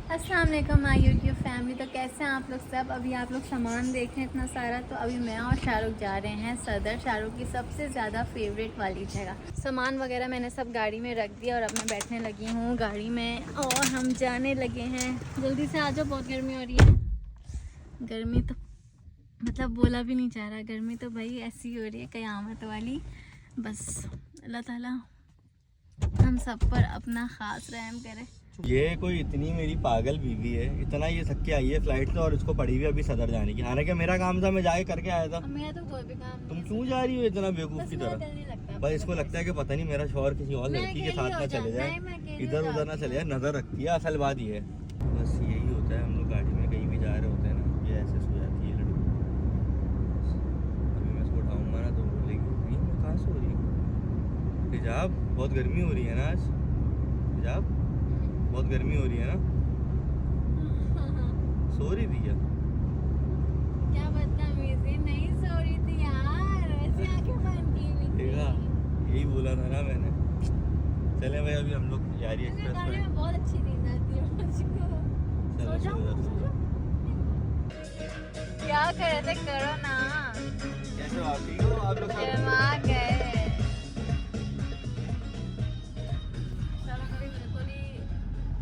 अस्सलाम वालेकुम my YouTube family. तो कैसे हैं आप लोग सब। अभी आप लोग सामान देखें इतना सारा। तो अभी मैं और शाहरुख जा रहे हैं सदर, शाहरुख की सबसे ज़्यादा फेवरेट वाली जगह। सामान वगैरह मैंने सब गाड़ी में रख दिया और अब मैं बैठने लगी हूँ गाड़ी में और हम जाने लगे हैं। जल्दी से आ जाओ, बहुत गर्मी हो रही है। गर्मी तो मतलब बोला भी नहीं जा रहा, गर्मी तो भाई ऐसी हो रही है क़यामत वाली। बस अल्लाह ताला हम सब पर अपना ख़ास रहम करे। ये कोई इतनी मेरी पागल बीवी है, इतना ये थक के आई है फ्लाइट से और इसको पड़ी हुई अभी सदर जाने की। हालांकि मेरा काम था, मैं जाके करके आया था। मैं तो कोई भी काम तुम क्यों जा रही हो इतना बेवकूफ की तरह? बस इसको लगता है कि पता नहीं मेरा शौहर किसी और लड़की के साथ ना चले जाए, इधर उधर ना चले जाए, नजर रखती है। असल बात ये है, बस यही होता है। हम लोग गाड़ी में कहीं भी जा रहे होते हैं ना, ये ऐसे सो जाती है लड़की। अभी मैं इसको उठाऊंगा ना तो बोलेगी मैं कहाँ सो रही हूँ। हिजाब, बहुत गर्मी हो रही है ना आज। हिजाब, बहुत गर्मी हो रही है ना। सो रही थी क्या बदतमीजी, नहीं सो रही थी यार, वैसे आंखें बंद की हुई थी। यही बोला था ना मैंने। चले भाई, अभी हम लोग यारी एक्सप्रेस गाड़ी में पर। बहुत अच्छी नींद आती है मुझको। चलो सो जाओ। क्या कर रहे थे, करो ना। कैसे हो आप? ठीक हो आप लोग? शर्मा गए। कभी बिल्कुल ही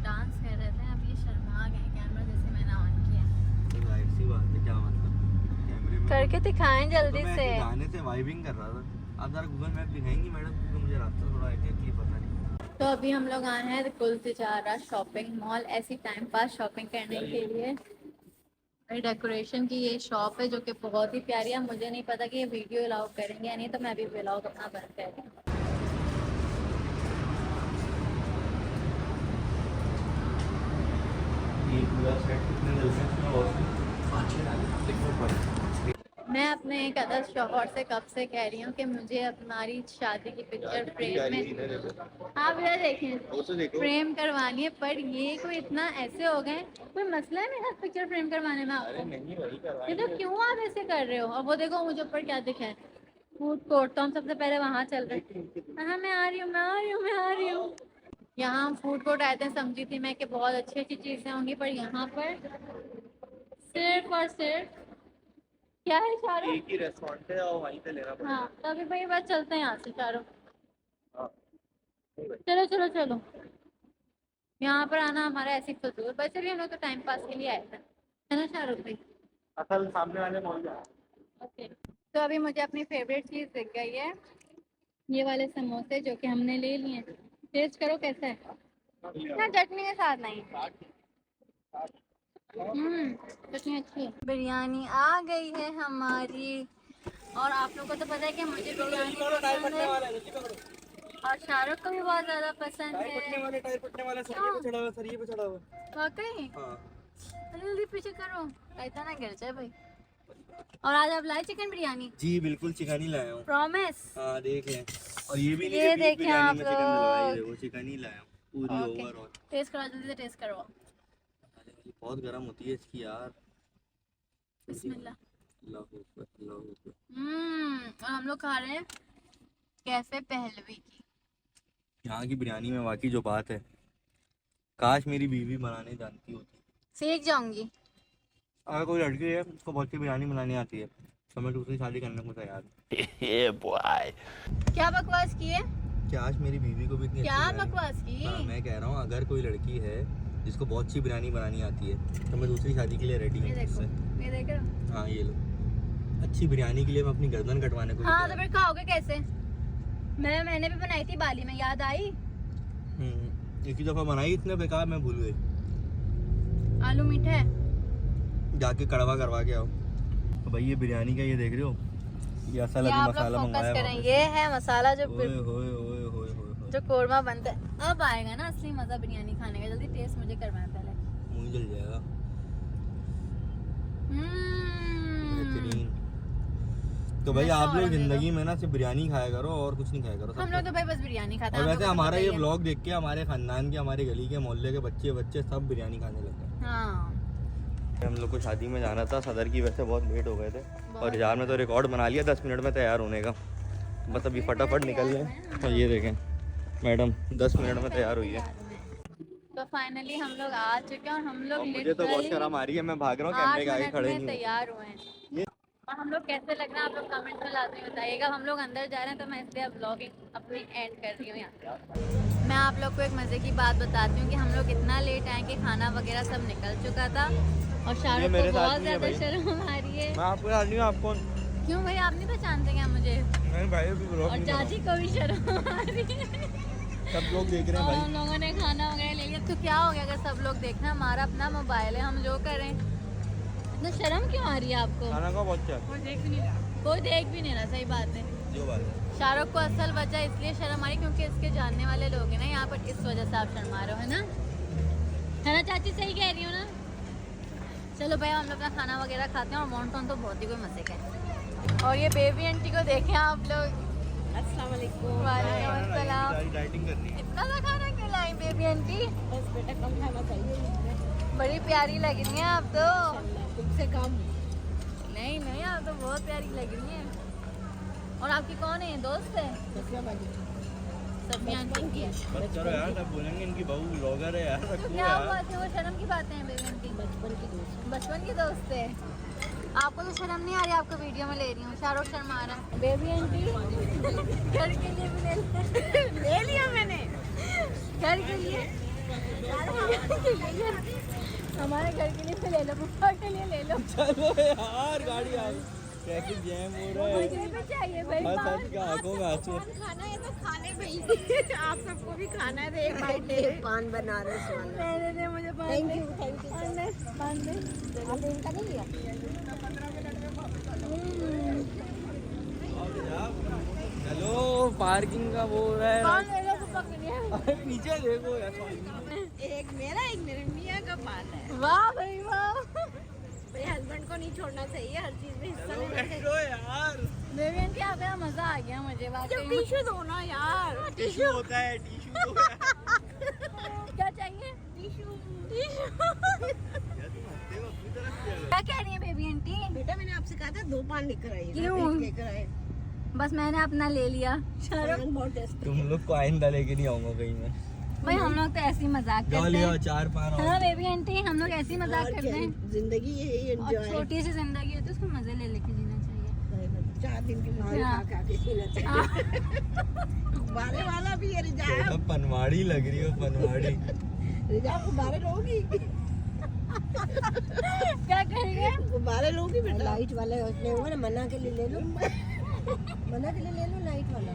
डांस कर रहे थे, अब ये शर्मा गए कैमरा जैसे मैंने ऑन किया। जाहिर सी बात है, क्या मतलब कैमरे में करके दिखाएं जल्दी तो मैं से। ऐसे गाने से वाइबिंग कर रहा था। आप जरा गूगल मैप दिखाएंगी मैडम, क्योंकि मुझे रास्ता थोड़ा एग्जैक्टली पता नहीं। तो अभी हम लोग आए हैं गुलतिजारा शॉपिंग मॉल, ऐसी टाइम पास शॉपिंग करने के लिए। डेकोरेशन की ये शॉप है जो कि बहुत ही प्यारी है। मुझे नहीं पता कि ये वीडियो अलाउ करेंगे या नहीं, तो मैं भी व्लॉग अपना बंद करूँ। ये पूरा सेट कितने दिन से इसमें और 5-6 डाले लिखना पड़ेगा। मैं अपने एक अदर शौहर से कब से कह रही हूँ कि मुझे हमारी शादी की पिक्चर फ्रेम में, आप इधर देखें, फ्रेम करवानी है। पर ये कोई इतना ऐसे हो गए, कोई मसला है मेरा पिक्चर फ्रेम करवाने में आपको? नहीं वही करवा। ये तो क्यों आप ऐसे कर रहे हो? और वो देखो मुझे ऊपर क्या दिखा है, फूड कोर्ट। तो हम सबसे पहले वहाँ चल रहे हैं। हाँ मैं आ रही हूँ, मैं आ रही हूँ, मैं आ रही हूँ। यहाँ हम फूड कोर्ट आए थे, समझी थी मैं कि बहुत अच्छी अच्छी चीज़ें होंगी, पर यहाँ पर सिर्फ और सिर्फ क्या है शाहरुख? एक ही रेस्टोरेंट है और वहीं पे लेना पड़ेगा। हाँ तो अभी भाई बस चलते हैं यहाँ से शाहरुख। हाँ। चलो चलो चलो। यहाँ पर आना हमारा ऐसी फजूल, वैसे भी हम लोग तो टाइम पास के लिए आए थे, है ना शाहरुख भाई? असल सामने वाले मॉल जा। ओके। तो अभी मुझे अपनी फेवरेट चीज़ दिख गई है, ये वाले समोसे जो कि हमने ले लिए। टेस्ट करो कैसा है। ना चटनी के साथ नहीं। चटनी अच्छी है। बिरयानी आ गई है हमारी, और आप लोगों को तो पता है कि मुझे बिरयानी पसंद है और शाहरुख को भी बहुत ज्यादा पसंद है। टायर पटने वाला सरिये पे चढ़ा हुआ, सरिये पे चढ़ा हुआ। वाकई हाँ। जल्दी पीछे करो, ऐसा ना गिर जाए भाई। और आज आप लाए चिकन बिरयानी? जी बिल्कुल, चिकन ही लाया हूँ। प्रॉमिस? हाँ देखें। और ये भी नहीं ये कि बीफ देखें बिरयानी आप में चिकन डलवाया, ये लोग। देखो चिकन ही लाया हूँ पूरी ओवरऑल। टेस्ट करो, जल्दी से टेस्ट करो। बहुत गर्म होती है इसकी यार। बिस्मिल्लाह। अल्लाह अकबर, अल्लाह अकबर। और हम लोग खा रहे हैं कैफे पहलवी की। यहाँ की बिरयानी में वाकई जो बात है, काश मेरी बीवी बनाने जानती होती। सीख जाऊंगी। अगर कोई लड़की है उसको बहुत सी बिरयानी बनानी आती है तो मैं दूसरी शादी करने को तैयार हूँ। क्या बकवास की है? काश मेरी बीवी को भी इतनी क्या अच्छी बिरयानी- बकवास की? हाँ, मैं कह रहा हूँ अगर कोई लड़की है जिसको बहुत सी बिरयानी बनानी आती है तो मैं दूसरी शादी के लिए रेडी हूँ ये देखो, उससे। ये देख रहे हो? हाँ ये लो, अच्छी बिरयानी के लिए मैं अपनी गर्दन कटवाने को भी हाँ तो तैयार फिर खाओगे कैसे? मैंने भी बनाई थी बाली में, याद आई? हूँ। एक ही दफा बनाई, इतने बेकार मैं भूल गई। आलू मीठा है। जाके कड़वा करवा के आओ। तो भाई ये बिरयानी का ये देख रहे हो, ये असल अभी मसाला मंगाया करें, वापस। ये है मसाला जो ओए होए होए होए होए। जो कोरमा बनता है। अब आएगा ना असली मजा बिरयानी खाने का। जल्दी टेस्ट मुझे करवाएं पहले। मुंह जल जाएगा। बेहतरीन। तो भाई आप लोग जिंदगी में ना सिर्फ बिरयानी खाया करो और कुछ नहीं खाया करो। हम लोग तो भाई बस बिरयानी खाते हैं। और वैसे हमारा ये व्लॉग देख के हमारे खानदान के, हमारे गली के, मोहल्ले के बच्चे सब बिरयानी खाने लगे हैं। हाँ। हम लोग को शादी में जाना था सदर की, वैसे बहुत लेट हो गए थे और यार में तो रिकॉर्ड बना लिया 10 मिनट में तैयार होने का। बस अभी फटाफट निकल जाए। और ये देखें मैडम 10 मिनट में तैयार हुई है। तो फाइनली हम लोग आ चुके हैं और हम लोग मुझे तो बहुत शर्म आ रही है, मैं भाग रहा हूँ कैमरे के आगे खड़े नहीं तैयार हुए हैं। और हम लोग कैसे लग रहे हैं आप लोग कमेंट में लाते बताइएगा। हम लोग अंदर जा रहे हैं तो मैं इसलिए अब ब्लॉगिंग अपनी एंड कर रही हूँ यहाँ पे। मैं आप लोग को एक मज़े की बात बताती हूँ कि हम लोग इतना लेट आए कि खाना वगैरह सब निकल चुका था और शाहरुख को बहुत ज़्यादा शर्म आ रही है। मैं आपको याद नहीं हूँ, आपको क्यों भाई, आप नहीं पहचानते क्या मुझे? नहीं भाई, और चाची को भी शर्म आ रही है। सब लोग देख रहे हैं भाई। हम लोगों ने खाना वगैरह ले लिया तो क्या हो गया अगर सब लोग देखना, हमारा अपना मोबाइल है, हम जो करें। इतना शर्म क्यों आ रही है आपको? खाना का बहुत अच्छा, कोई देख भी नहीं रहा। सही बात है। जो बात है। शाहरुख को असल वजह इसलिए शर्म आ रही क्योंकि इसके जानने वाले लोग हैं ना यहाँ पर, इस वजह से आप शर्मा रहे हो, है ना चाची? सही कह रही हो ना? चलो भाई हम लोग अपना खाना वगैरह खाते हैं और मॉन्टोन तो बहुत ही कोई मजे का है। और ये बेबी आंटी को देखें आप लोग। अस्सलाम वालेकुम। वालेकुम अस्सलाम। डाइटिंग करनी है। इतना सा खाना क्यों लाई बेबी आंटी? बस बेटा कम खाना चाहिए। बड़ी प्यारी लग रही हैं आप तो। तुमसे कम। नहीं आप तो बहुत प्यारी लग रही हैं। और आपकी कौन है, दोस्त है? सब्जी आंटी की है। बस करो यार, तब बोलेंगे इनकी बहू ब्लॉगर है यार, तो रखो क्या यार। हुआ थी, वो शर्म की बातें हैं बेबी आंटी। बचपन की दोस्त है। आपको तो शर्म नहीं आ रही, आपको वीडियो में ले रही हूँ। शाहरुख शर्मा आ रहा है। बेबी आंटी घर के लिए भी ले लिया मैंने। घर के लिए हमारे घर के लिए भी ले लो, पप्पा के लिए ले लो। चलो यार, गाड़ी आ ट्रैफिक जैम हो रहा है। मुझे भी चाहिए भाई। हर सच का आंखों में आंसू। खाना है तो खाने पे ही। आप सबको भी खाना है तो एक बाइट ले। पान बना रहे दे मुझे पान। Thank you. पान दे। आपने इनका नहीं लिया? चलो पार्किंग का वो हो रहा है। पान ले लो पप्पा के लिए। अरे नीचे देखो यार। एक मेरा एक मेरे मियाँ का पान है। वाह भाई वाह। मेरे हस्बैंड को नहीं छोड़ना चाहिए, हर चीज में हिस्सा लेना चाहिए। बैठो यार। बेबी आंटी आपका मजा आ गया मुझे वाकई में। टिश्यू दो ना यार। टिश्यू होता है, टिश्यू तो है। क्या चाहिए? टिश्यू। क्या कह रही है बेबी आंटी? बेटा मैंने आपसे कहा था 2 पान लेकर आइए। क्यों? लेकर आए। बस मैंने अपना ले लिया। शाहरुख बहुत टेस्टी। तुम लोग को आइंदा लेके नहीं आऊंगा कहीं मैं। भाई हम लोग तो ऐसे ही मजाक जाओ करते लिया हैं। 4 पान हाँ और। बेबी आंटी हम लोग ऐसे ही मजाक करते हैं। जिंदगी यही और एंजॉय। छोटी सी जिंदगी है तो उसको मजे ले लेके जीना चाहिए। 4 दिन की मार हाँ। खा के पीना चाहिए। बारे वाला भी है रिजा। तो पनवाड़ी लग रही हो, पनवाड़ी। रिजा गुब्बारे लोगी? क्या करेंगे? गुब्बारे लोगी बेटा? लाइट वाले उसने हुआ ना, मना के लिए ले लो। मना के लिए ले लो लाइट वाला।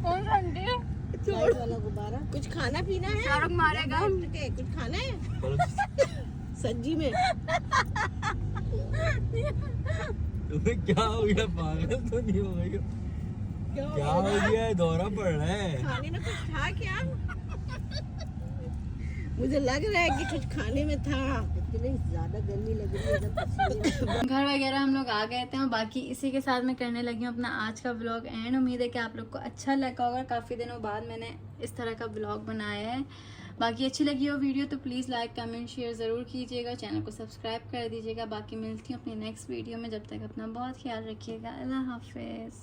कौन सा आंटी? लाइट वाला गुब्बारा। कुछ खाना पीना है? शाहरुख मारेगा। कुछ खाना है? सब्जी में। तुम्हें क्या हो गया, पागल तो नहीं हो गई हो? क्या हो गया है, दौरा पड़ रहा है? खाने में कुछ था क्या? मुझे लग रहा है कि कुछ खाने में था। इतनी ज्यादा गर्मी लग रही है जब पसीने। घर वगैरह हम लोग आ गए थे और बाकी इसी के साथ मैं करने लगी हूँ अपना आज का व्लॉग एंड। उम्मीद है कि आप लोग को अच्छा लगा होगा। काफ़ी दिनों बाद मैंने इस तरह का व्लॉग बनाया है। बाकी अच्छी लगी हो वीडियो तो प्लीज़ लाइक कमेंट शेयर ज़रूर कीजिएगा, चैनल को सब्सक्राइब कर दीजिएगा। बाकी मिलती हूँ अपनी नेक्स्ट वीडियो में, जब तक अपना बहुत ख्याल रखिएगा। अल्लाह हाफिज़।